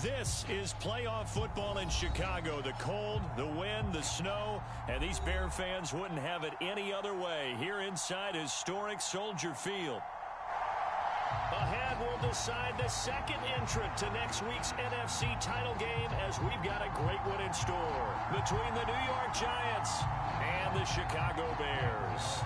This is playoff football in Chicago. The cold, the wind, the snow, and these Bear fans wouldn't have it any other way here inside historic Soldier Field. Ahead, we'll decide the second entrant to next week's NFC title game as we've got a great one in store between the New York Giants and the Chicago Bears.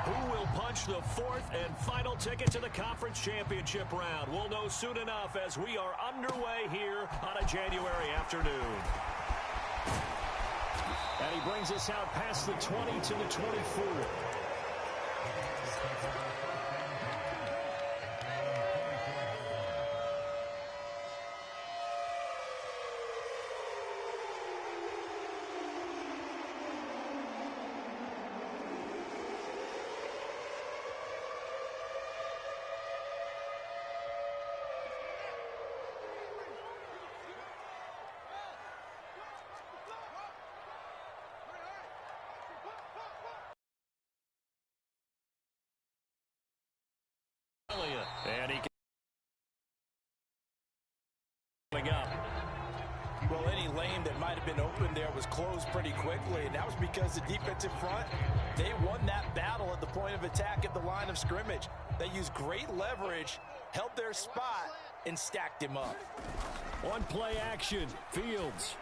Who will punch the fourth and final ticket to the conference championship round? We'll know soon enough as we are underway here on a January afternoon. And he brings us out past the 20 to the 24. And he coming up. Well, any lane that might have been open there was closed pretty quickly, and that was because the defensive front, they won that battle at the point of attack at the line of scrimmage. They used great leverage, held their spot, and stacked him up. On play action, Fields.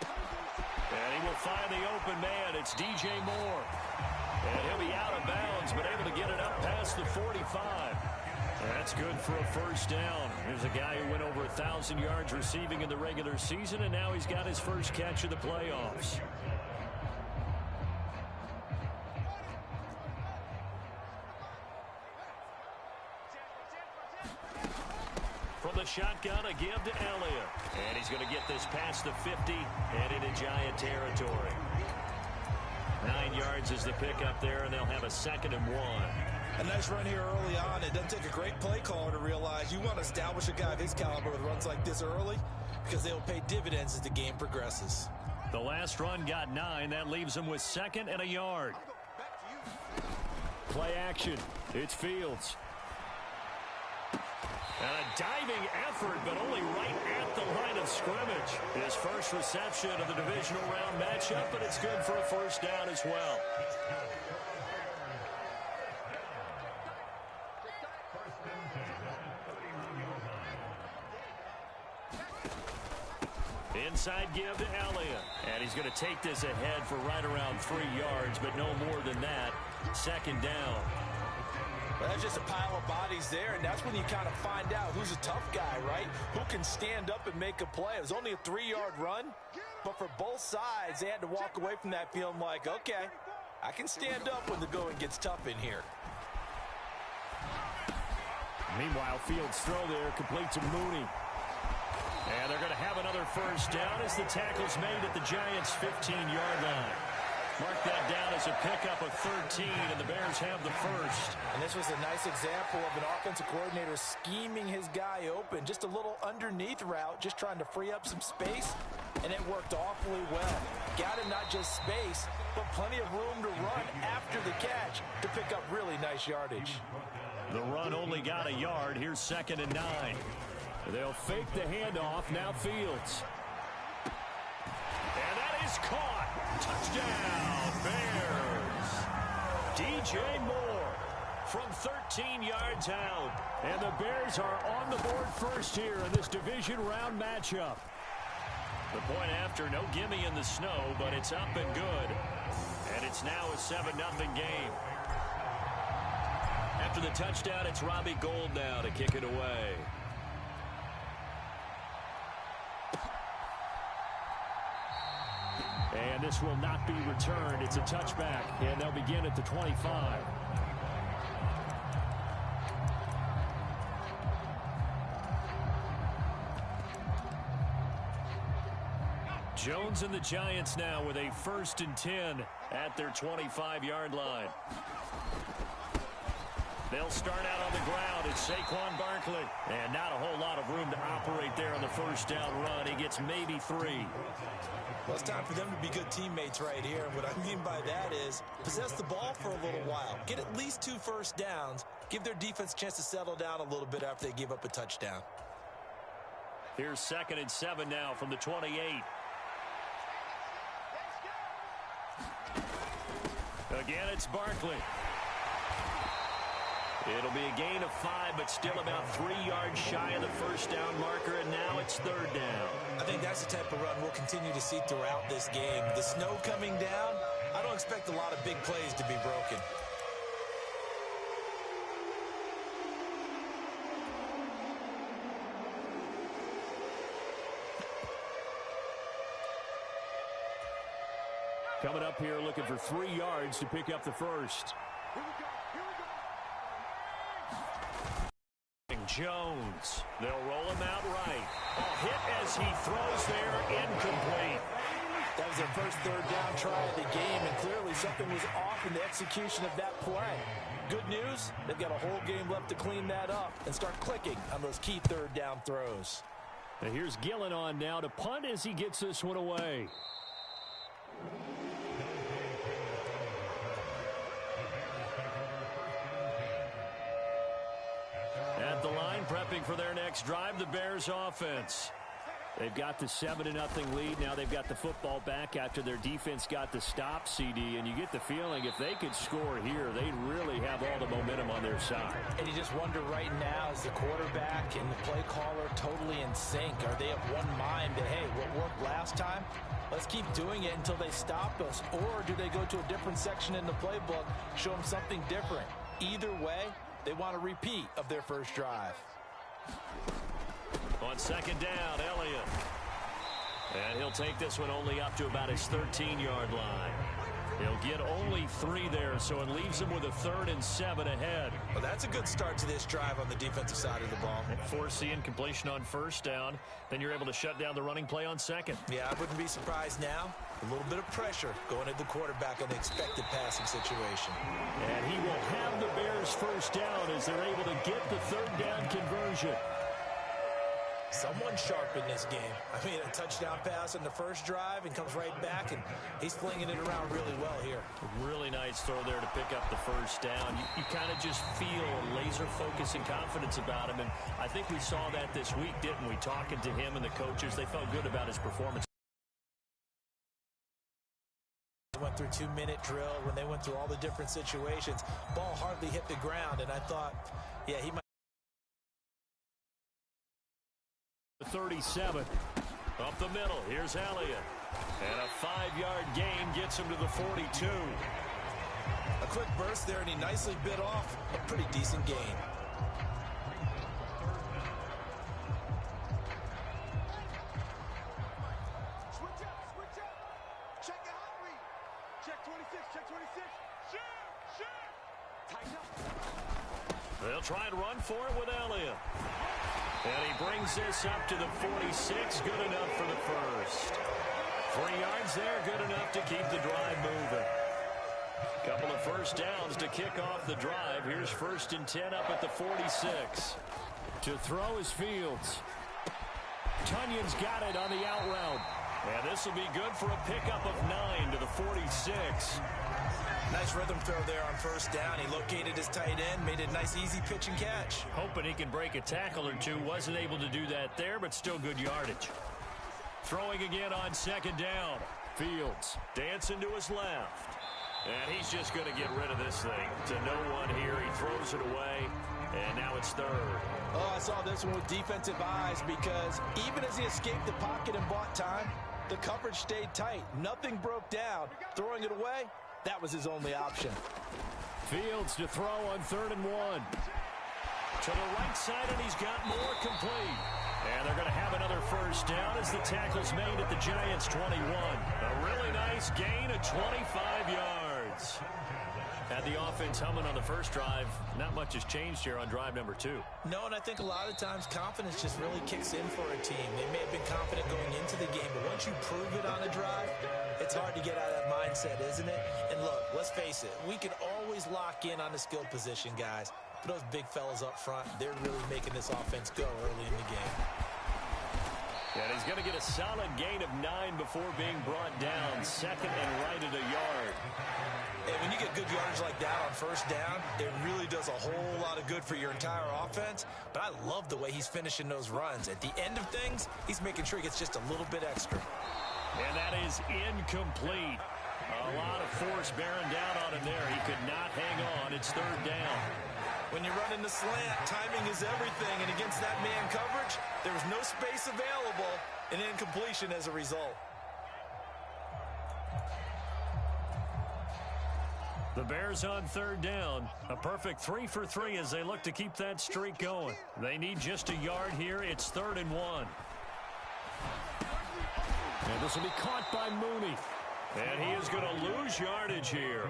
And he will find the open man. It's DJ Moore. And he'll be out of bounds, but able to get it up past the 45. That's good for a first down. There's a guy who went over 1,000 yards receiving in the regular season, and now he's got his first catch of the playoffs. From the shotgun, a give to Elliott. And he's going to get this past the 50 and into Giant territory. 9 yards is the pickup there, and they'll have a 2nd and 1. A nice run here early on. It doesn't take a great play caller to realize you want to establish a guy of his caliber with runs like this early because they'll pay dividends as the game progresses. The last run got 9. That leaves him with 2nd and a yard. Play action. It's Fields. And a diving effort, but only right at the line of scrimmage. His first reception of the divisional round matchup, but it's good for a first down as well. Inside give to Elliott. And he's going to take this ahead for right around 3 yards, but no more than that. 2nd down. Well, that's just a pile of bodies there, and that's when you kind of find out who's a tough guy, right? Who can stand up and make a play. It was only a 3-yard run, but for both sides, they had to walk away from that feeling like, okay, I can stand up when the going gets tough in here. Meanwhile, Fields' throw there complete to Mooney. And they're going to have another first down as the tackle's made at the Giants' 15-yard line. Mark that down as a pickup of 13, and the Bears have the first. And this was a nice example of an offensive coordinator scheming his guy open. Just a little underneath route, just trying to free up some space, and it worked awfully well. Got him not just space, but plenty of room to run after the catch to pick up really nice yardage. The run only got a yard. Here's 2nd and 9. They'll fake the handoff. Now Fields. And that is caught. Touchdown, Bears. DJ Moore from 13 yards out. And the Bears are on the board first here in this division round matchup. The point after, no gimme in the snow, but it's up and good. And it's now a 7-0 game. After the touchdown, it's Robbie Gould now to kick it away. And this will not be returned. It's a touchback, and they'll begin at the 25. Jones and the Giants now with a 1st and 10 at their 25-yard line. They'll start out on the ground. It's Saquon Barkley. And not a whole lot of room to operate there on the first down run. He gets maybe 3. Well, it's time for them to be good teammates right here. And what I mean by that is possess the ball for a little while. Get at least 2 first downs. give their defense a chance to settle down a little bit after they give up a touchdown. Here's 2nd and 7 now from the 28. Again, it's Barkley. It'll be a gain of 5, but still about 3 yards shy of the first down marker, and now it's 3rd down. I think that's the type of run we'll continue to see throughout this game. The snow coming down, I don't expect a lot of big plays to be broken. Coming up here looking for 3 yards to pick up the first. Jones. They'll roll him out right. A hit as he throws there, incomplete. That was their first 3rd down try of the game, and clearly something was off in the execution of that play. Good news, they've got a whole game left to clean that up and start clicking on those key 3rd down throws. And here's Gillen on now to punt as he gets this one away. At the line, prepping for their next drive, the Bears offense. They've got the 7-0 lead. Now they've got the football back after their defense got the stop, CD. And you get the feeling if they could score here, they'd really have all the momentum on their side. And you just wonder right now, is the quarterback and the play caller totally in sync? Are they of one mind that, hey, what worked last time? Let's keep doing it until they stop us. Or do they go to a different section in the playbook, show them something different? Either way, they want a repeat of their first drive. On 2nd down, Elliott. And he'll take this one only up to about his 13-yard line. He'll get only 3 there, so it leaves him with a 3rd and 7 ahead. Well, that's a good start to this drive on the defensive side of the ball. Force the incompletion on 1st down. Then you're able to shut down the running play on 2nd. Yeah, I wouldn't be surprised now. A little bit of pressure going at the quarterback on the expected passing situation. And he will have the Bears first down as they're able to get the 3rd down conversion. Someone sharp in this game. I mean, a touchdown pass on the first drive and comes right back, and he's flinging it around really well here. Really nice throw there to pick up the first down. You kind of just feel a laser focus and confidence about him, and I think we saw that this week, didn't we? Talking to him and the coaches, they felt good about his performance. Went through 2-minute drill when they went through all the different situations. Ball hardly hit the ground, and I thought, yeah, he might. 37 up the middle. Here's Elliott, and a 5-yard gain gets him to the 42. A quick burst there, and he nicely bit off a pretty decent gain. Switch up. Check the hot read. Check 26. Shoot. Tighten up. They'll try and run for it with Elliott. And he brings this up to the 46. Good enough for the first. 3 yards there, good enough to keep the drive moving. Couple of first downs to kick off the drive. Here's 1st and 10 up at the 46. To throw is Fields. Tunyon's got it on the out route. And this will be good for a pickup of 9 to the 46. Nice rhythm throw there on 1st down. He located his tight end, made a nice easy pitch and catch. Hoping he can break a tackle or two. Wasn't able to do that there, but still good yardage. Throwing again on 2nd down. Fields dancing to his left. And he's just going to get rid of this thing. To no one here. He throws it away. And now it's 3rd. Oh, I saw this one with defensive eyes because even as he escaped the pocket and bought time, the coverage stayed tight. Nothing broke down. Throwing it away, that was his only option. Fields to throw on 3rd and 1. To the right side, and he's got more complete. And they're going to have another first down as the tackle's made at the Giants' 21. A really nice gain of 25 yards. Had the offense humming on the first drive. Not much has changed here on drive number 2. No, and I think a lot of times confidence just really kicks in for a team. They may have been confident going into the game, but once you prove it on a drive, it's hard to get out of that mindset, isn't it? And look, let's face it, we can always lock in on the skill position, guys. But those big fellas up front, they're really making this offense go early in the game. And as He's going to get a solid gain of 9 before being brought down. Second and right at a yard. And when you get good yardage like that on first down, it really does a whole lot of good for your entire offense. But I love the way he's finishing those runs. At the end of things, he's making sure he gets just a little bit extra. And that is incomplete. A lot of force bearing down on him there. He could not hang on. It's third down. When you're running the slant, timing is everything. And against that man coverage, there was no space available. An incompletion as a result. The Bears on third down. A perfect 3 for 3 as they look to keep that streak going. They need just a yard here. It's 3rd and 1. And this will be caught by Mooney. And he is going to lose yardage here.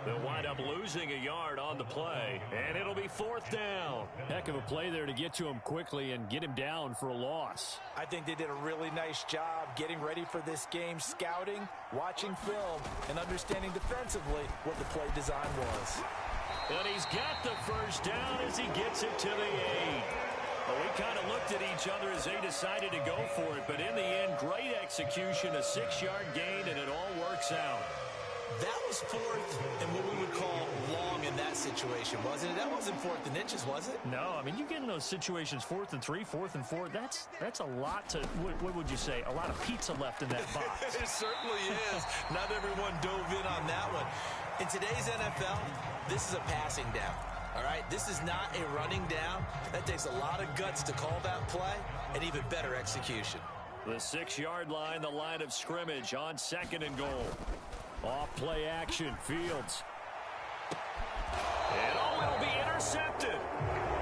They'll wind up losing a yard on the play. And it'll be 4th down. Heck of a play there to get to him quickly and get him down for a loss. I think they did a really nice job getting ready for this game, scouting, watching film, and understanding defensively what the play design was. And he's got the first down as he gets it to the 8. Well, we kind of looked at each other as they decided to go for it, but in the end, great execution, a 6-yard gain, and it all works out. That was 4th and what we would call long in that situation, wasn't it? That wasn't 4th and inches, was it? No, I mean, you get in those situations 4th and 3, 4th and 4. That's a lot to, what would you say, a lot of pizza left in that box. It certainly is. Not everyone dove in on that one. In today's NFL, this is a passing down. All right, this is not a running down. That takes a lot of guts to call that play and even better execution. The 6-yard line, the line of scrimmage on 2nd and goal. Off play action, Fields. And it'll be intercepted.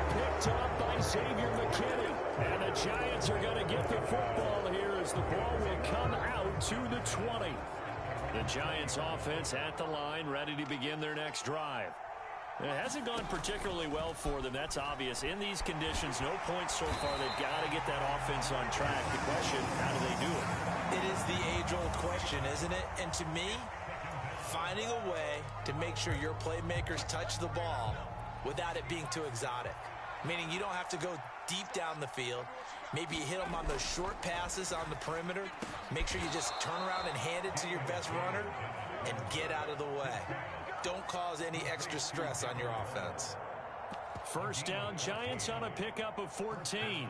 Picked up by Xavier McKinney. And the Giants are going to get the football here as the ball will come out to the 20. The Giants offense at the line, ready to begin their next drive. It hasn't gone particularly well for them. That's obvious. In these conditions, no points so far. They've got to get that offense on track. The question, how do they do it? It is the age-old question, isn't it? And to me, finding a way to make sure your playmakers touch the ball without it being too exotic. Meaning you don't have to go deep down the field. Maybe you hit them on those short passes on the perimeter. Make sure you just turn around and hand it to your best runner and get out of the way. Don't cause any extra stress on your offense. First down, Giants on a pickup of 14.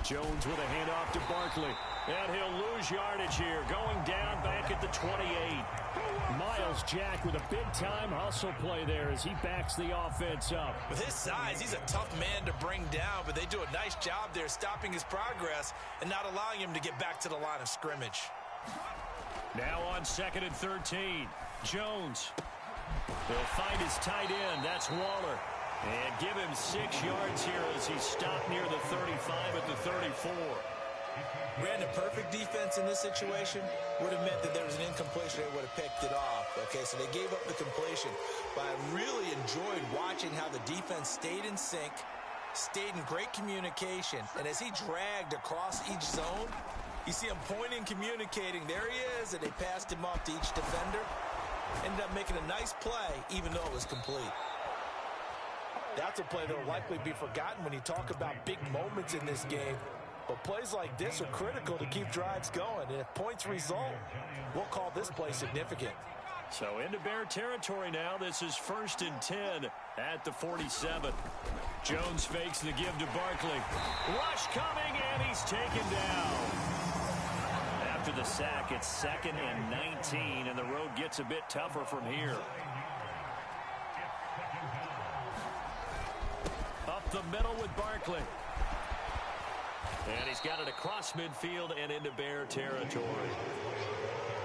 Jones with a handoff to Barkley. And he'll lose yardage here. Going down back at the 28. Miles Jack with a big-time hustle play there as he backs the offense up. With his size, he's a tough man to bring down, but they do a nice job there stopping his progress and not allowing him to get back to the line of scrimmage. Now on 2nd and 13. Jones. He'll find his tight end. That's Waller. And give him 6 yards here as he stopped near the 35 at the 34. Brandon, perfect defense in this situation would have meant that there was an incompletion. They would have picked it off. Okay, so they gave up the completion. But I really enjoyed watching how the defense stayed in sync, stayed in great communication. And as he dragged across each zone, you see him pointing, communicating. There he is, and they passed him off to each defender. Ended up making a nice play, even though it was complete. That's a play that will likely be forgotten when you talk about big moments in this game. But plays like this are critical to keep drives going. And if points result, we'll call this play significant. So into Bear territory now. This is 1st and 10 at the 47. Jones fakes the give to Barkley. Rush coming, and he's taken down. After the sack, it's 2nd and 19, and the road gets a bit tougher from here. Up the middle with Barkley. And he's got it across midfield and into Bear territory.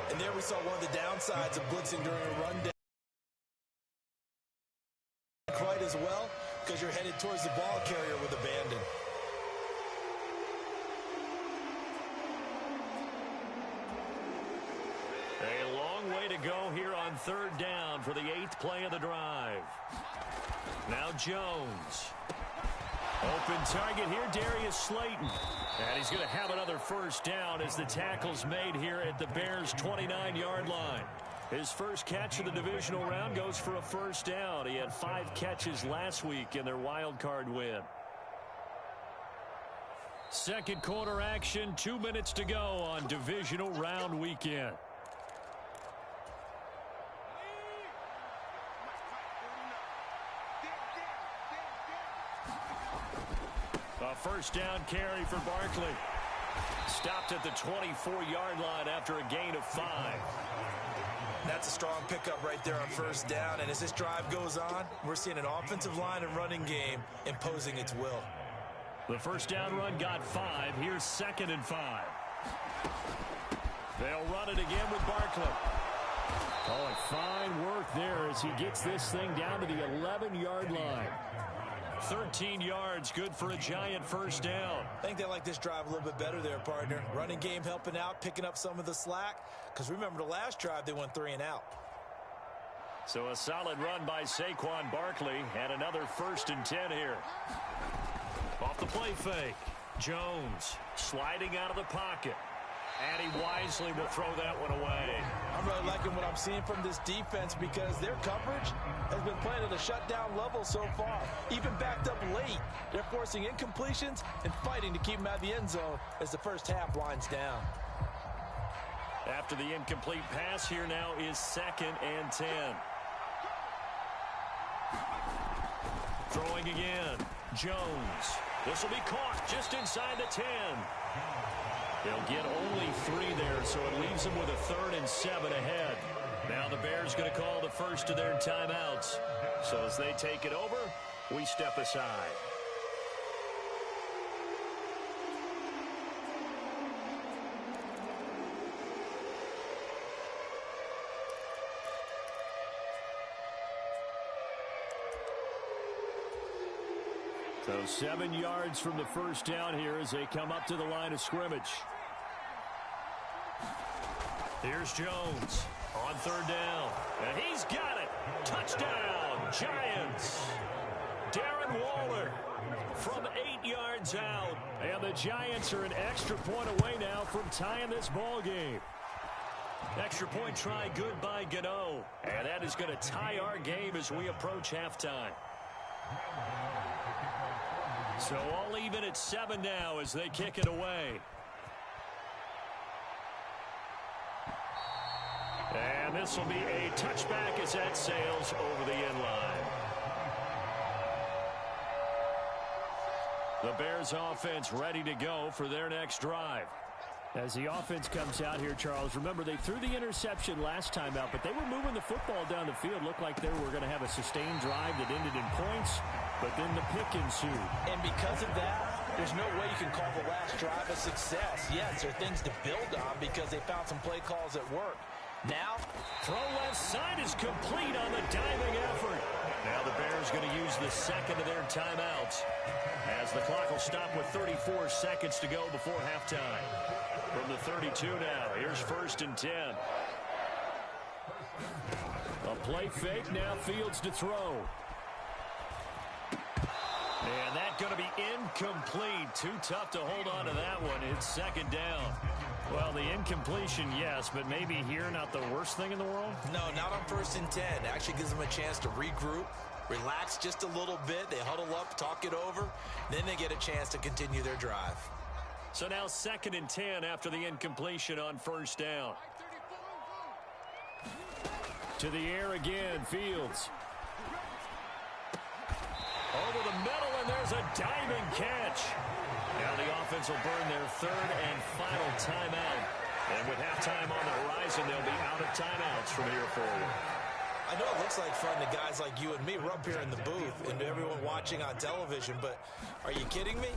And there we saw one of the downsides of blitzing during a rundown. Quite as well, because you're headed towards the ball carrier with abandon. A long way to go here on 3rd down for the 8th play of the drive. Now Jones. Open target here, Darius Slayton. And he's going to have another first down as the tackle's made here at the Bears' 29-yard line. His first catch of the divisional round goes for a first down. He had 5 catches last week in their wild card win. Second quarter action, 2 minutes to go on divisional round weekend. A first down carry for Barkley. Stopped at the 24-yard line after a gain of 5. That's a strong pickup right there on first down. And as this drive goes on, we're seeing an offensive line and running game imposing its will. The first down run got 5. Here's 2nd and 5. They'll run it again with Barkley. Oh, fine work there as he gets this thing down to the 11-yard line. 13 yards, good for a Giant first down. I think they like this drive a little bit better there, partner. Running game helping out, picking up some of the slack. Because remember the last drive, they went 3 and out. So a solid run by Saquon Barkley and another 1st and 10 here. Off the play fake. Jones sliding out of the pocket. And he wisely will throw that one away. I'm really liking what I'm seeing from this defense because their coverage has been playing at a shutdown level so far. Even backed up late, they're forcing incompletions and fighting to keep them out of the end zone as the first half winds down. After the incomplete pass, here now is 2nd and 10. Throwing again. Jones. This will be caught just inside the 10. They'll get only 3 there, so it leaves them with a 3rd and 7 ahead. Now the Bears going to call the first of their timeouts. So as they take it over, we step aside. So 7 yards from the first down here as they come up to the line of scrimmage. Here's Jones on 3rd down. And he's got it. Touchdown, Giants. Darren Waller from 8 yards out. And the Giants are an extra point away now from tying this ball game. Extra point try good by Gano. And that is going to tie our game as we approach halftime. So all even at 7 now as they kick it away. And this will be a touchback as that sails over the end line. The Bears offense ready to go for their next drive. As the offense comes out here, Charles, remember they threw the interception last time out, but they were moving the football down the field. Looked like they were going to have a sustained drive that ended in points, but then the pick ensued. And because of that, there's no way you can call the last drive a success. Yes, there are things to build on because they found some play calls that work. Now, throw left side is complete on the diving effort. Now the Bears going to use the 2nd of their timeouts as the clock will stop with 34 seconds to go before halftime. From the 32 now, here's 1st and 10. A play fake, now Fields to throw. And that's going to be incomplete. Too tough to hold on to that one. It's 2nd down. Well, the incompletion, yes, but maybe here not the worst thing in the world? No, not on 1st and 10. It actually gives them a chance to regroup, relax just a little bit. They huddle up, talk it over. Then they get a chance to continue their drive. So now 2nd and 10 after the incompletion on 1st down. To the air again, Fields. Over the middle, and there's a diving catch. Now the offense will burn their 3rd and final timeout. And with halftime on the horizon, they'll be out of timeouts from here forward. I know it looks like fun to guys like you and me. We're up here in the booth and everyone watching on television, but are you kidding me?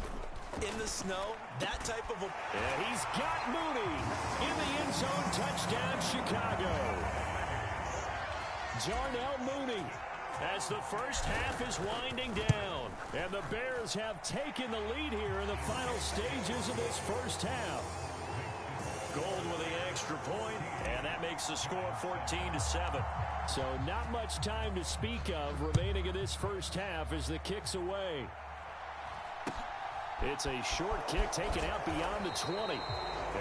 In the snow, that type of a... And he's got Mooney in the end zone. Touchdown, Chicago. Darnell Mooney as the first half is winding down. And the Bears have taken the lead here in the final stages of this first half. Gold with the extra point, and that makes the score 14-7. So not much time to speak of remaining in this first half as the kick's away. It's a short kick taken out beyond the 20. And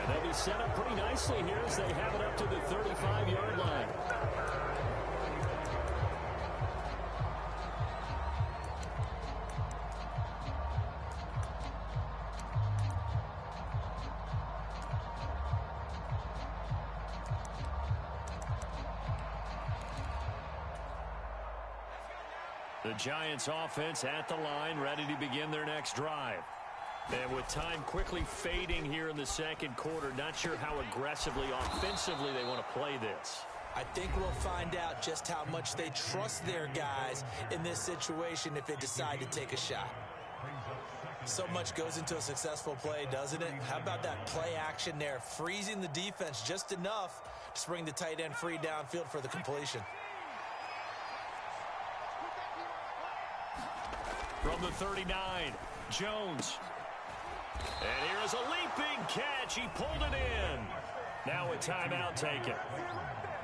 they'll be set up pretty nicely here as they have it up to the 35-yard line. The Giants offense at the line, ready to begin their next drive. And with time quickly fading here in the second quarter, not sure how aggressively, offensively they want to play this. I think we'll find out just how much they trust their guys in this situation if they decide to take a shot. So much goes into a successful play, doesn't it? How about that play action there, freezing the defense just enough to bring the tight end free downfield for the completion. From the 39, Jones. And here's a leaping catch. He pulled it in. Now a timeout taken.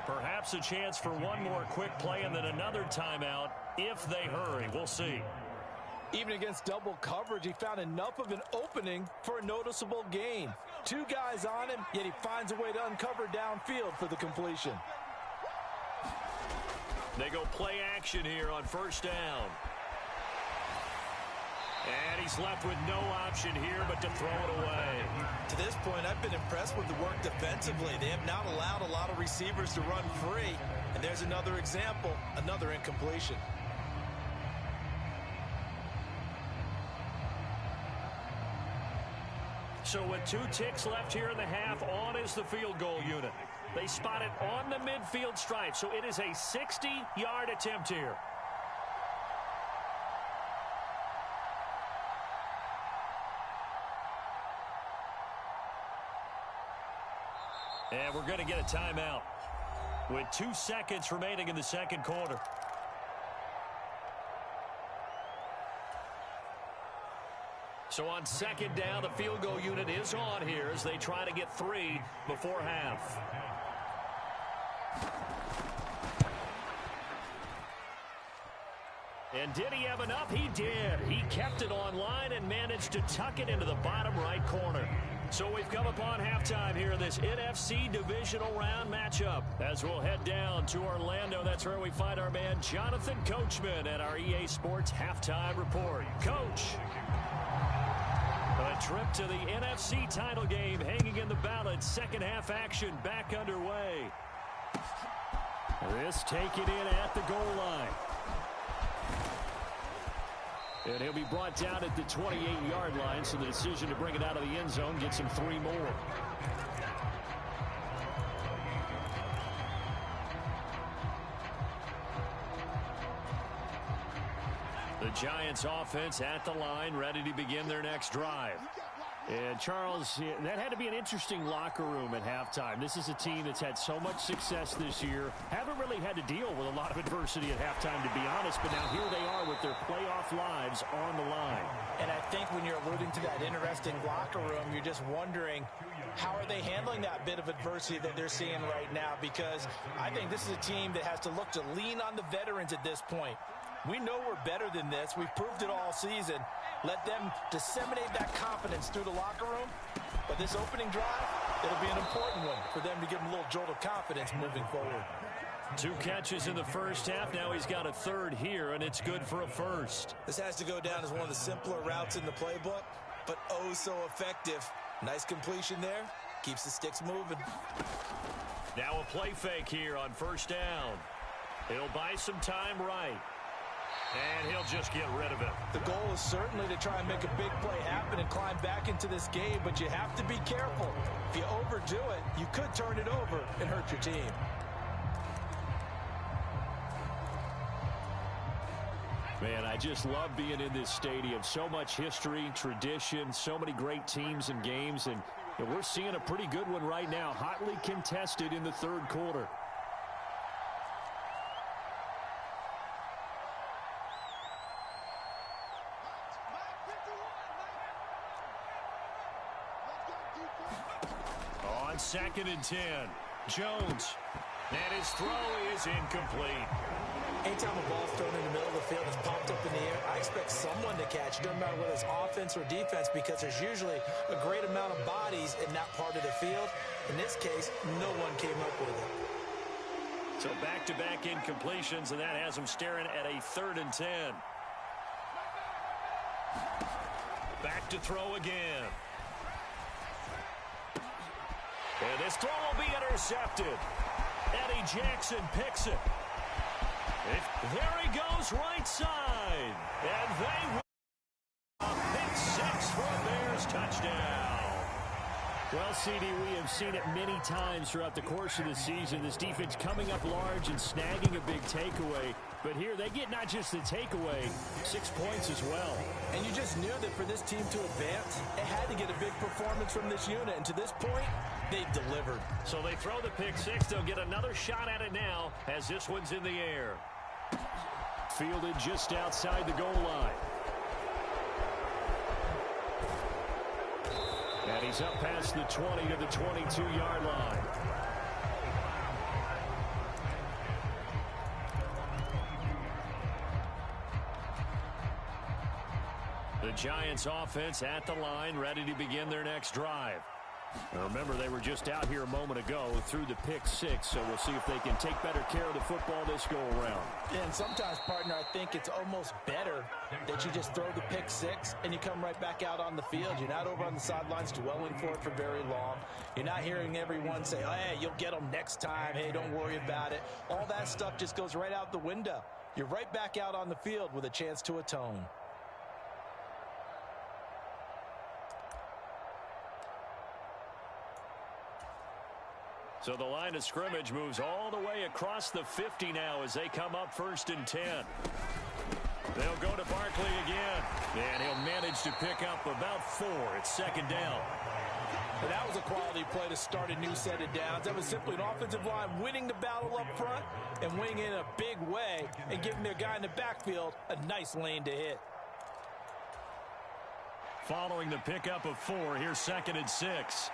Perhaps a chance for one more quick play and then another timeout if they hurry. We'll see. Even against double coverage, he found enough of an opening for a noticeable gain. Two guys on him, yet he finds a way to uncover downfield for the completion. They go play action here on first down. And he's left with no option here but to throw it away. To this point, I've been impressed with the work defensively. They have not allowed a lot of receivers to run free. And there's another example, another incompletion. So with 2 ticks left here in the half, on is the field goal unit. They spot it on the midfield stripe, so it is a 60-yard attempt here. And we're going to get a timeout with 2 seconds remaining in the second quarter. So on second down, the field goal unit is on here as they try to get 3 before half. And did he have enough? He did. He kept it online and managed to tuck it into the bottom right corner. So we've come upon halftime here in this NFC divisional round matchup. As we'll head down to Orlando, that's where we find our man Jonathan Coachman at our EA Sports Halftime Report. Coach, a trip to the NFC title game hanging in the balance. Second half action back underway. This taken in at the goal line. And he'll be brought down at the 28-yard line, so the decision to bring it out of the end zone gets him 3 more. The Giants offense at the line, ready to begin their next drive. And, Charles, that had to be an interesting locker room at halftime. This is a team that's had so much success this year. Haven't really had to deal with a lot of adversity at halftime, to be honest. But now here they are with their playoff lives on the line. And I think when you're alluding to that interesting locker room, you're just wondering, how are they handling that bit of adversity that they're seeing right now? Because I think this is a team that has to look to lean on the veterans at this point. We know we're better than this. We've proved it all season. Let them disseminate that confidence through the locker room. But this opening drive, it'll be an important one for them to give them a little jolt of confidence moving forward. 2 catches in the first half. Now he's got a third here, and it's good for a first. This has to go down as one of the simpler routes in the playbook, but oh so effective. Nice completion there. Keeps the sticks moving. Now a play fake here on first down. He'll buy some time right. And he'll just get rid of it. The goal is certainly to try and make a big play happen and climb back into this game, but you have to be careful. If you overdo it, you could turn it over and hurt your team. Man, I just love being in this stadium. So much history, tradition, so many great teams and games, and we're seeing a pretty good one right now, hotly contested in the third quarter. On 2nd and 10, Jones. And his throw is incomplete. Anytime a ball's thrown in the middle of the field that's popped up in the air, I expect someone to catch. It doesn't matter whether it's offense or defense because there's usually a great amount of bodies in that part of the field. In this case, no one came up with it. So back-to-back incompletions, and that has them staring at a 3rd and 10. Back to throw again. And this throw will be intercepted. Eddie Jackson picks it. There he goes, right side. And they win. Pick 6 for a Bears touchdown. Well, CD, we have seen it many times throughout the course of the season. This defense coming up large and snagging a big takeaway. But here they get not just the takeaway, 6 points as well. And you just knew that for this team to advance, it had to get a big performance from this unit. And to this point, they've delivered. So they throw the pick 6. They'll get another shot at it now as this one's in the air. Fielded just outside the goal line. And he's up past the 20 to the 22-yard line. The Giants offense at the line, ready to begin their next drive. Now remember, they were just out here a moment ago through the pick 6, so we'll see if they can take better care of the football this go-around. Yeah, and sometimes, partner, I think it's almost better that you just throw the pick 6 and you come right back out on the field. You're not over on the sidelines dwelling for it for very long. You're not hearing everyone say, oh, hey, you'll get them next time. Hey, don't worry about it. All that stuff just goes right out the window. You're right back out on the field with a chance to atone. So the line of scrimmage moves all the way across the 50 now as they come up 1st and 10. They'll go to Barkley again, and he'll manage to pick up about 4. It's 2nd down. And that was a quality play to start a new set of downs. That was simply an offensive line winning the battle up front and winning in a big way and giving their guy in the backfield a nice lane to hit. Following the pickup of 4, here's 2nd and 6.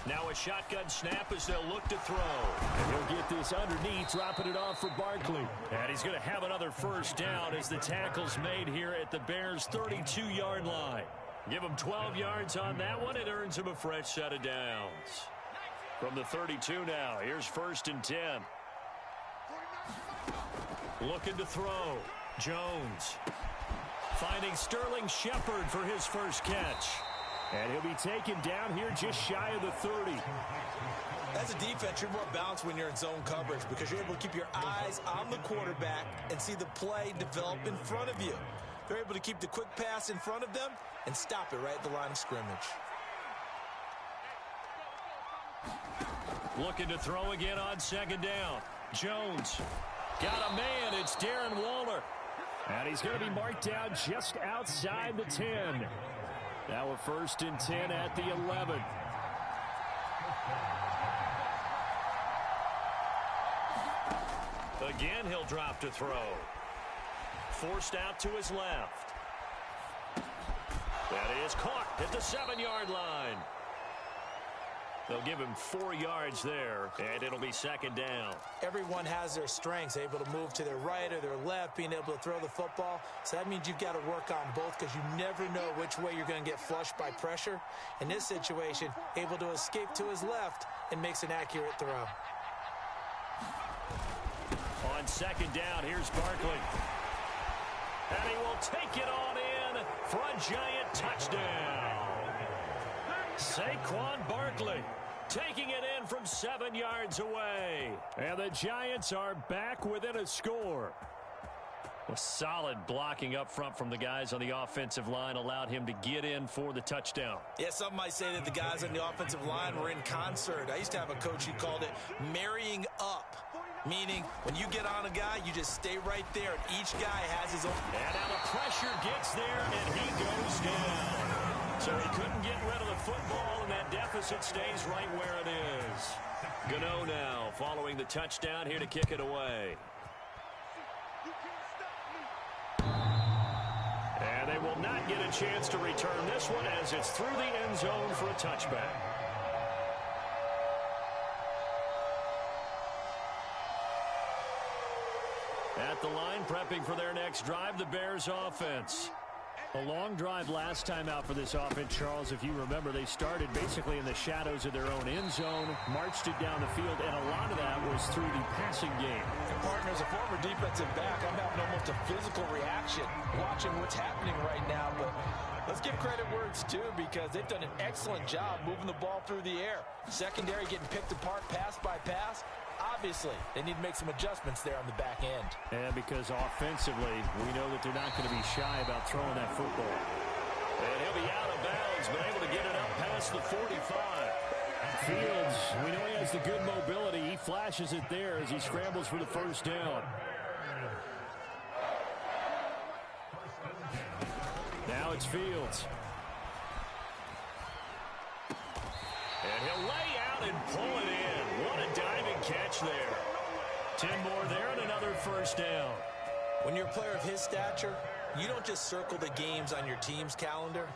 Now a shotgun snap as they'll look to throw. And he'll get this underneath, dropping it off for Barkley. And he's going to have another 1st down as the tackle's made here at the Bears' 32-yard line. Give him 12 yards on that one. It earns him a fresh set of downs. From the 32 now, here's 1st and 10. Looking to throw. Jones. Finding Sterling Shepard for his first catch. And he'll be taken down here just shy of the 30. As a defense, you're more balanced when you're in zone coverage because you're able to keep your eyes on the quarterback and see the play develop in front of you. They're able to keep the quick pass in front of them and stop it right at the line of scrimmage. Looking to throw again on 2nd down. Jones got a man. It's Darren Waller. And he's going to be marked down just outside the 10. Now a 1st and 10 at the 11. Again, he'll drop to throw. Forced out to his left. That is caught at the 7-yard line. They'll give him 4 yards there, and it'll be 2nd down. Everyone has their strengths, able to move to their right or their left, being able to throw the football. So that means you've got to work on both because you never know which way you're going to get flushed by pressure. In this situation, able to escape to his left and makes an accurate throw. On 2nd down, here's Barkley. And he will take it on in for a Giant touchdown. Saquon Barkley taking it in from 7 yards away. And the Giants are back within a score. A solid blocking up front from the guys on the offensive line allowed him to get in for the touchdown. Yeah, some might say that the guys on the offensive line were in concert. I used to have a coach who called it marrying up, meaning when you get on a guy, you just stay right there, and each guy has his own. And now the pressure gets there, and he goes down. So he couldn't get rid of the football, and that deficit stays right where it is. Gano now following the touchdown here to kick it away. And they will not get a chance to return this one as it's through the end zone for a touchback. At the line, prepping for their next drive, the Bears offense. A long drive last time out for this offense, Charles. If you remember, they started basically in the shadows of their own end zone, marched it down the field, and a lot of that was through the passing game. And partner, as a former defensive back, I'm having almost a physical reaction watching what's happening right now. But let's give credit where it's due, because they've done an excellent job moving the ball through the air. Secondary getting picked apart pass by pass. Obviously, they need to make some adjustments there on the back end. And because offensively, we know that they're not going to be shy about throwing that football. And he'll be out of bounds, but able to get it up past the 45. Fields, we know he has the good mobility. He flashes it there as he scrambles for the first down. Now it's Fields. And he'll lay out and pull it in. What a diving catch there. 10 more there and another first down. When you're a player of his stature, you don't just circle the games on your team's calendar.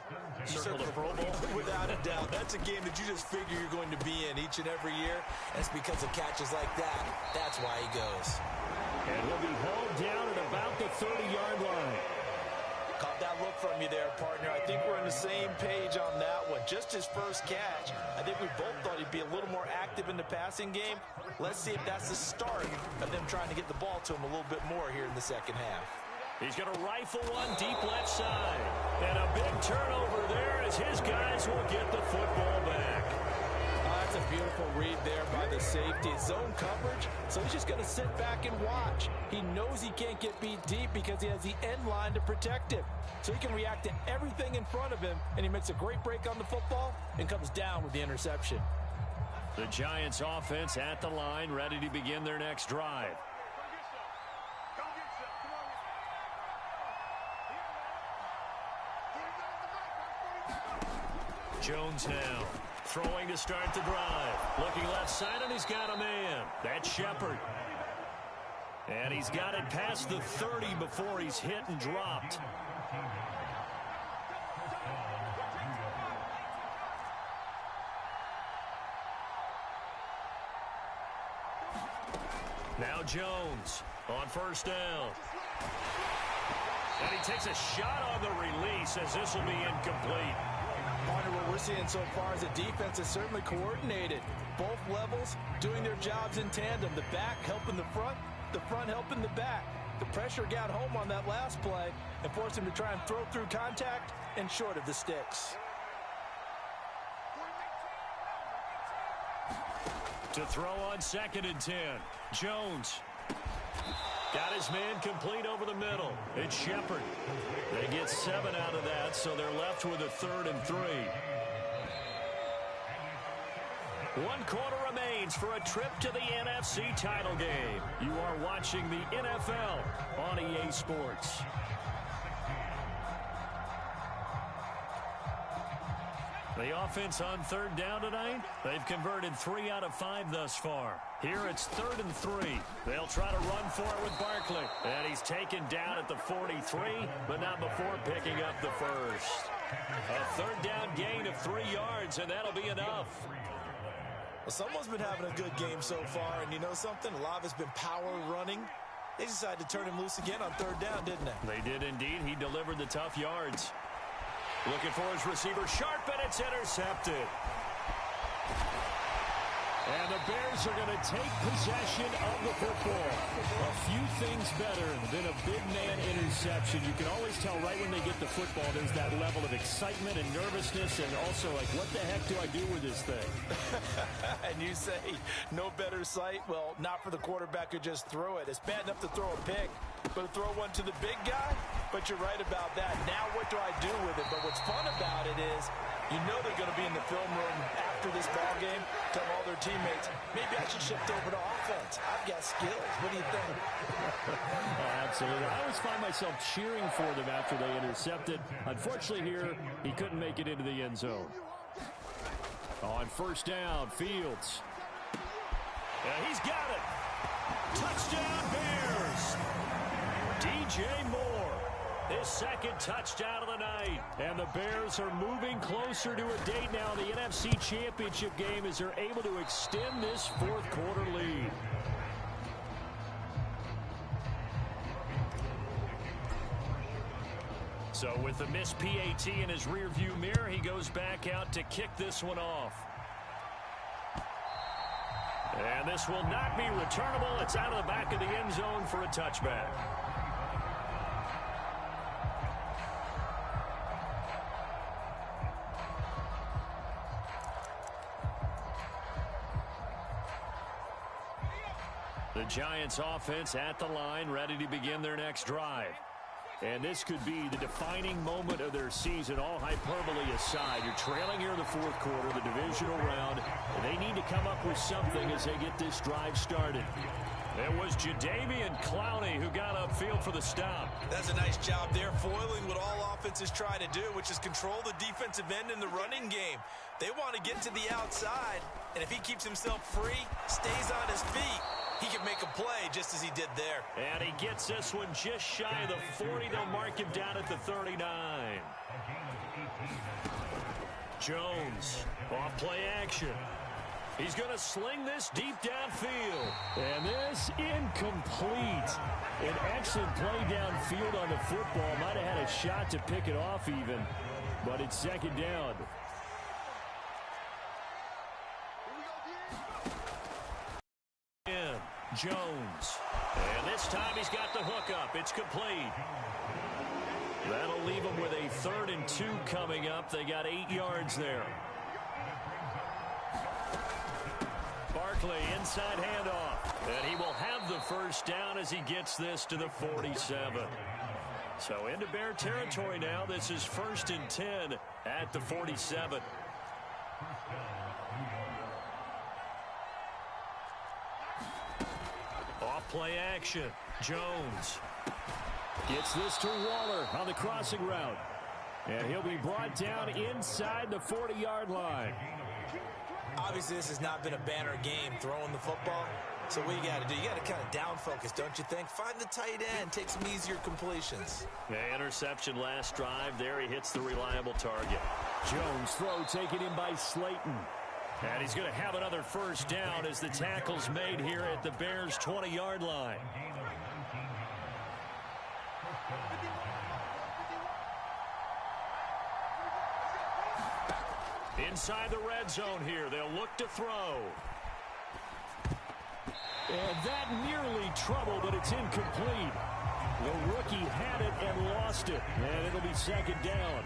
You Circle the Pro Bowl? Without a doubt. That's a game that you just figure you're going to be in each and every year. And it's because of catches like that. That's why he goes. And he'll be hauled down at about the 30-yard line. Caught that look from you there, partner. I think we're on the same page on that one. Just his first catch. I think we both thought he'd be a little more active in the passing game. Let's see if that's the start of them trying to get the ball to him a little bit more here in the second half. He's going to rifle one deep left side. And a big turnover there as his guys will get the football back. That's a beautiful read there by the safety. Zone coverage, so he's just going to sit back and watch. He knows he can't get beat deep because he has the end line to protect him. So he can react to everything in front of him, and he makes a great break on the football and comes down with the interception. The Giants offense at the line, ready to begin their next drive. Jones now throwing to start the drive. Looking left side, and he's got a man. That's Shepard. And he's got it past the 30 before he's hit and dropped. Now Jones on first down. And he takes a shot on the release as this will be incomplete. Partner, what we're seeing so far is the defense is certainly coordinated. Both levels doing their jobs in tandem. The back helping the front helping the back. The pressure got home on that last play and forced him to try and throw through contact and short of the sticks. To throw on 2nd and 10. Jones got his man complete over the middle. It's Shepard. They get 7 out of that, so they're left with a 3rd and 3. 1 quarter remains for a trip to the NFC title game. You are watching the NFL on EA Sports. The offense on 3rd down tonight, they've converted 3 out of 5 thus far. Here it's 3rd and 3. They'll try to run for it with Barkley. And he's taken down at the 43, but not before picking up the first. A 3rd down gain of 3 yards, and that'll be enough. Well, someone's been having a good game so far, and you know something? A lot has been power running. They decided to turn him loose again on 3rd down, didn't they? They did indeed. He delivered the tough yards. Looking for his receiver, Sharp, and it's intercepted. And the Bears are going to take possession of the football. A few things better than a big man interception. You can always tell right when they get the football, there's that level of excitement and nervousness, and also like, what the heck do I do with this thing? And you say, no better sight? Well, not for the quarterback who just threw it. It's bad enough to throw a pick, but to throw one to the big guy? But you're right about that. Now what do I do with it? But what's fun about it is, you know they're going to be in the film room after this ball game, tell all their teammates, maybe I should shift over to offense. I've got skills. What do you think? Absolutely. I always find myself cheering for them after they intercepted. Unfortunately here, he couldn't make it into the end zone. On 1st down, Fields. Yeah, he's got it. Touchdown, Bears. DJ Moore, his 2nd touchdown of the night. And the Bears are moving closer to a date now in the NFC Championship game as they're able to extend this 4th quarter lead. So with the missed PAT in his rearview mirror, he goes back out to kick this one off. And this will not be returnable. It's out of the back of the end zone for a touchback. The Giants offense at the line, ready to begin their next drive. And this could be the defining moment of their season, all hyperbole aside. You're trailing here in the fourth quarter, the divisional round, and they need to come up with something as they get this drive started. It was Jadeveon Clowney who got upfield for the stop. That's a nice job there, foiling what all offenses try to do, which is control the defensive end in the running game. They want to get to the outside, and if he keeps himself free, stays on his feet, he can make a play just as he did there. And he gets this one just shy of the 40. They'll mark him down at the 39. Jones, off play action. He's going to sling this deep downfield. And this incomplete. An excellent play downfield on the football. Might have had a shot to pick it off even, but it's second down. Jones. And this time he's got the hook up. It's complete. That'll leave him with a 3rd and 2 coming up. They got 8 yards there. Barkley inside handoff. And he will have the first down as he gets this to the 47. So into Bear territory now. This is 1st and 10 at the 47. Play action. Jones gets this to Waller on the crossing route. And he'll be brought down inside the 40-yard line. Obviously, this has not been a banner game throwing the football. So what you got to do, you got to kind of down focus, don't you think? Find the tight end, take some easier completions. Yeah, interception last drive. There he hits the reliable target. Jones throw taken in by Slayton. And he's going to have another first down as the tackle's made here at the Bears' 20-yard line. Inside the red zone here, they'll look to throw. And that nearly trouble, but it's incomplete. The rookie had it and lost it, and it'll be second down.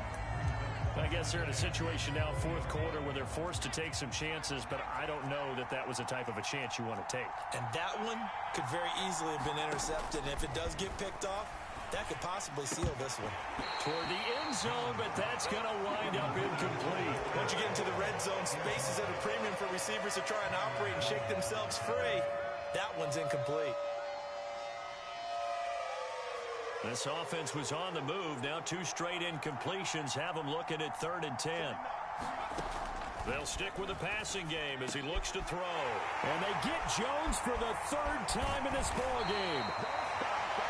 I guess they're in a situation now, fourth quarter, where they're forced to take some chances, but I don't know that that was the type of a chance you want to take. And that one could very easily have been intercepted, and if it does get picked off, that could possibly seal this one. Toward the end zone, but that's going to wind up incomplete. Once you get into the red zone, space is at a premium for receivers to try and operate and shake themselves free. That one's incomplete. This offense was on the move. Now 2 straight incompletions have them looking at 3rd and 10. They'll stick with the passing game as he looks to throw. And they get Jones for the 3rd time in this ballgame.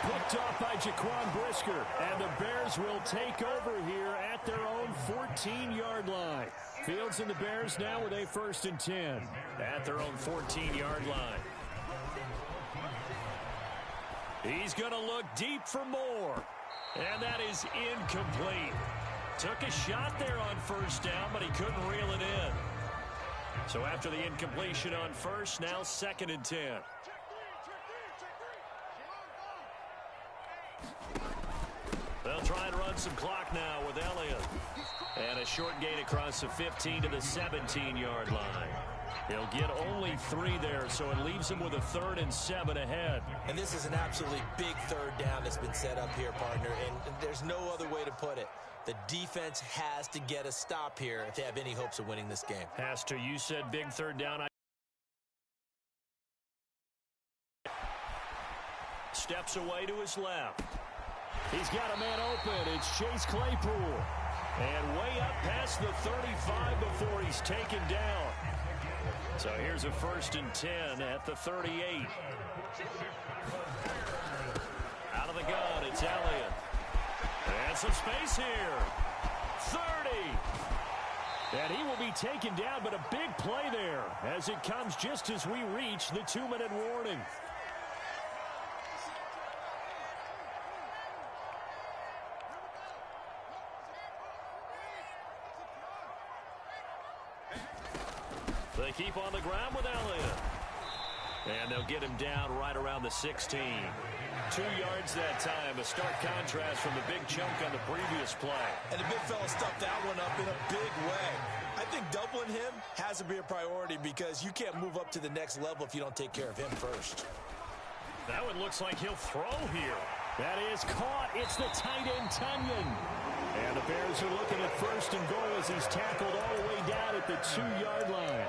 Picked off by Jaquan Brisker. And the Bears will take over here at their own 14-yard line. Fields and the Bears now with a 1st and 10 at their own 14-yard line. He's going to look deep for more. And that is incomplete. Took a shot there on first down, but he couldn't reel it in. So after the incompletion on first, now 2nd and 10. They'll try and run some clock now with Elliott. And a short gain across the 15 to the 17-yard line. He'll get only 3 there, so it leaves him with a 3rd and 7 ahead. And this is an absolutely big 3rd down that's been set up here, partner, and there's no other way to put it. The defense has to get a stop here if they have any hopes of winning this game. Has to. You said big 3rd down. Steps away to his left. He's got a man open. It's Chase Claypool. And way up past the 35 before he's taken down. So here's a 1st and 10 at the 38. Out of the gun, it's Elliott. And some space here. 30. And he will be taken down, but a big play there as it comes just as we reach the 2-minute warning. They keep on the ground with Elliott. And they'll get him down right around the 16. 2 yards that time. A stark contrast from the big chunk on the previous play. And the big fella stuffed that one up in a big way. I think doubling him has to be a priority because you can't move up to the next level if you don't take care of him first. That one looks like he'll throw here. That is caught. It's the tight end, Tonyan. And the Bears are looking at first and goal as he's tackled all the way down at the 2-yard line.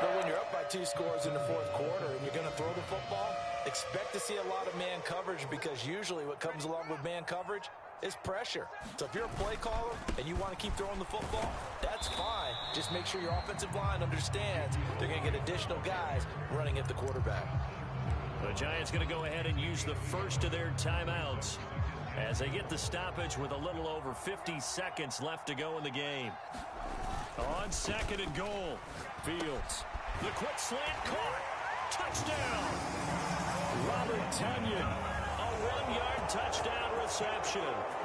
But when you're up by 2 scores in the fourth quarter and you're going to throw the football, expect to see a lot of man coverage because usually what comes along with man coverage is pressure. So if you're a play caller and you want to keep throwing the football, that's fine. Just make sure your offensive line understands they're going to get additional guys running at the quarterback. The Giants going to go ahead and use the first of their timeouts as they get the stoppage with a little over 50 seconds left to go in the game. On second and goal, Fields. The quick slant caught. Touchdown. Robert Tonyan. A 1-yard touchdown reception.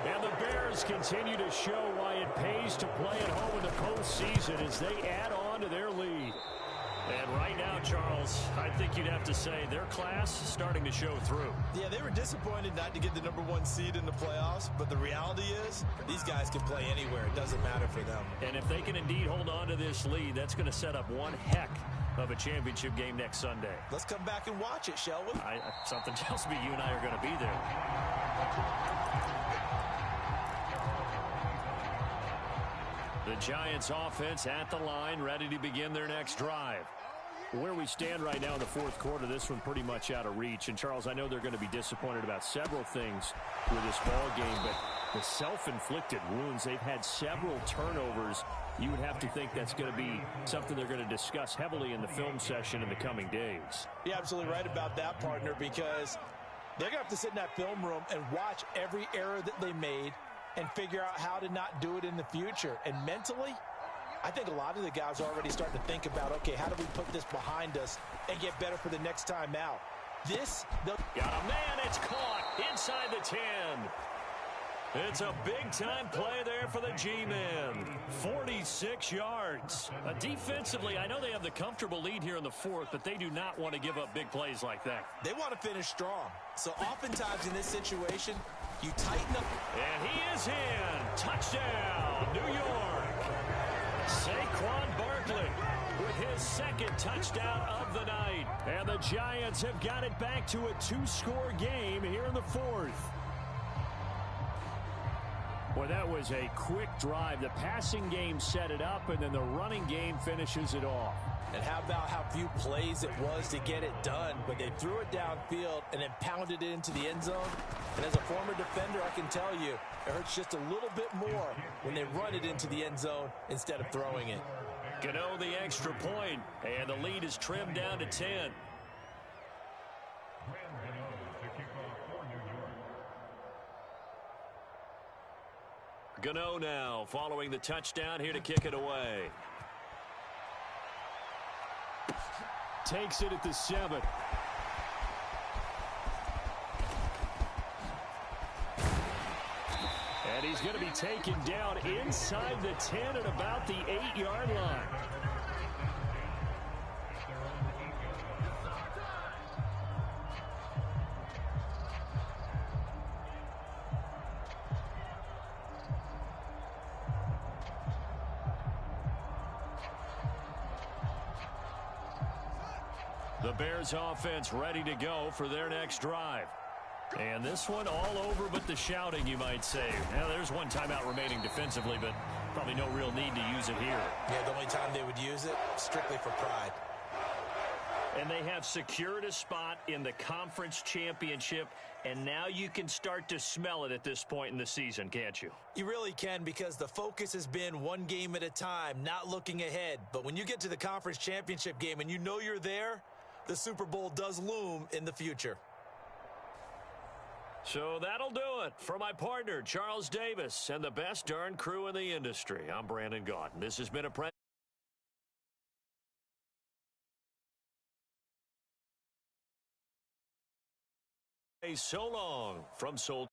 And the Bears continue to show why it pays to play at home in the postseason as they add on to their lead. And right now, Charles, I think you'd have to say their class is starting to show through. Yeah, they were disappointed not to get the #1 seed in the playoffs, but the reality is these guys can play anywhere. It doesn't matter for them. And if they can indeed hold on to this lead, that's going to set up one heck of a championship game next Sunday. Let's come back and watch it, shall we? Something tells me you and I are going to be there. The Giants offense at the line, ready to begin their next drive. Where we stand right now in the fourth quarter, this one pretty much out of reach. And, Charles, I know they're going to be disappointed about several things with this ball game, but the self-inflicted wounds, they've had several turnovers. You would have to think that's going to be something they're going to discuss heavily in the film session in the coming days. You're absolutely right about that, partner, because they're going to have to sit in that film room and watch every error that they made and figure out how to not do it in the future. And mentally, I think a lot of the guys are already starting to think about, okay, how do we put this behind us and get better for the next time out? Got a man, it's caught inside the 10. It's a big-time play there for the G-men. 46 yards. Defensively, I know they have the comfortable lead here in the fourth, but they do not want to give up big plays like that. They want to finish strong. So oftentimes in this situation, you tighten up. And he is in. Touchdown, New York. Saquon Barkley with his second touchdown of the night. And the Giants have got it back to a 2-score game here in the fourth. Well, that was a quick drive. The passing game set it up, and then the running game finishes it off. And how about how few plays it was to get it done, but they threw it downfield and then pounded it into the end zone. And as a former defender, I can tell you, it hurts just a little bit more when they run it into the end zone instead of throwing it. Gano the extra point, and the lead is trimmed down to 10. Gano now following the touchdown here to kick it away. Takes it at the 7. And he's going to be taken down inside the 10 at about the 8-yard line. The Bears offense ready to go for their next drive. And this one all over but the shouting, you might say. Now, there's one timeout remaining defensively, but probably no real need to use it here. Yeah, the only time they would use it, strictly for pride. And they have secured a spot in the conference championship, and now you can start to smell it at this point in the season, can't you? You really can, because the focus has been one game at a time, not looking ahead. But when you get to the conference championship game and you know you're there, the Super Bowl does loom in the future. So that'll do it for my partner, Charles Davis, and the best darn crew in the industry. I'm Brandon Gaudin. This has been a so long from Soldier.